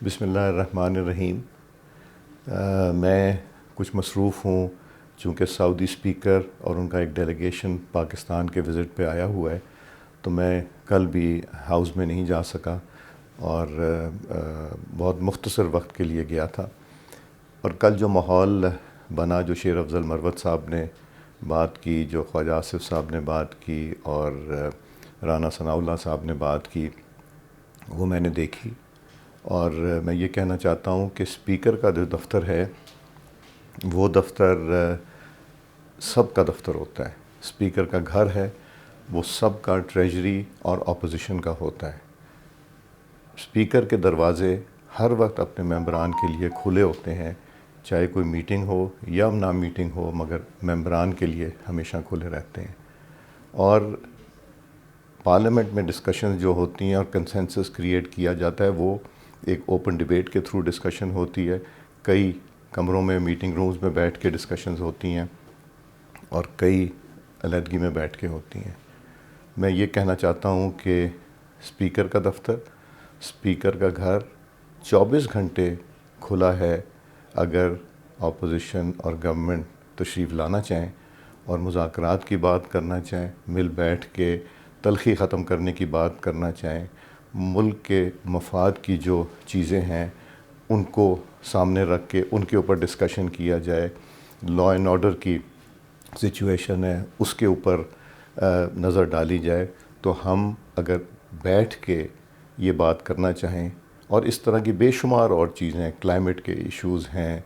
बिस्मिल्लाहिर्रहमानिर्रहीम। मैं कुछ मसरूफ़ हूँ चूँकि सऊदी स्पीकर और उनका एक डेलीगेशन पाकिस्तान के विज़िट पे आया हुआ है, तो मैं कल भी हाउस में नहीं जा सका और बहुत मुख्तसर वक्त के लिए गया था। और कल जो माहौल बना, जो शेर अफ़ज़ल मरवत साहब ने बात की, जो ख्वाजा आसिफ साहब ने बात की और राना सनाउल्लाह साहब ने बात की, वो मैंने देखी। और मैं ये कहना चाहता हूँ कि स्पीकर का जो दफ़्तर है वो दफ़्तर सब का दफ़्तर होता है। स्पीकर का घर है वो सब का ट्रेजरी और अपोजिशन का होता है। स्पीकर के दरवाज़े हर वक्त अपने मेंबरान के लिए खुले होते हैं, चाहे कोई मीटिंग हो या ना मीटिंग हो, मगर मेंबरान के लिए हमेशा खुले रहते हैं। और पार्लियामेंट में डिस्कशन जो होती हैं और कंसेंसस क्रिएट किया जाता है, वो एक ओपन डिबेट के थ्रू डिस्कशन होती है। कई कमरों में, मीटिंग रूम्स में बैठ के डिस्कशंस होती हैं और कई अलहदगी में बैठ के होती हैं। मैं ये कहना चाहता हूँ कि स्पीकर का दफ़्तर, स्पीकर का घर 24 घंटे खुला है। अगर अपोजिशन और गवर्नमेंट तशरीफ़ लाना चाहें और मुज़ाकरात की बात करना चाहें, मिल बैठ के तलख़ी ख़त्म करने की बात करना चाहें, मुल्क के मफाद की जो चीज़ें हैं उनको सामने रख के उनके ऊपर डिस्कशन किया जाए, लॉ एंड ऑर्डर की सिचुएशन है उसके ऊपर नज़र डाली जाए, तो हम अगर बैठ के ये बात करना चाहें, और इस तरह की बेशुमार और चीज़ें, क्लाइमेट के इश्यूज़ हैं,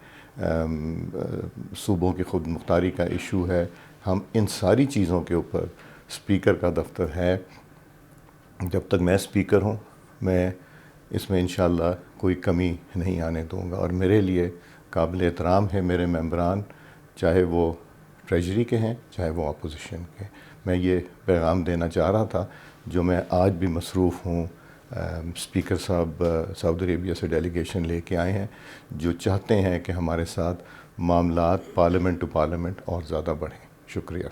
सूबों की खुद मुख्तारी का इशू है, हम इन सारी चीज़ों के ऊपर स्पीकर का दफ़्तर है। जब तक मैं स्पीकर हूँ, मैं इसमें इंशाअल्लाह कोई कमी नहीं आने दूँगा। और मेरे लिए काबिल एहतराम है मेरे मेंबरान, चाहे वो ट्रेजरी के हैं, चाहे वो अपोजिशन के। मैं ये पैगाम देना चाह रहा था, जो मैं आज भी मसरूफ़ हूँ। स्पीकर साहब सऊदी अरेबिया से डेलीगेशन लेके आए हैं, जो चाहते हैं कि हमारे साथ मामलात पार्लियामेंट टू पार्लियामेंट और ज़्यादा बढ़ें। शुक्रिया।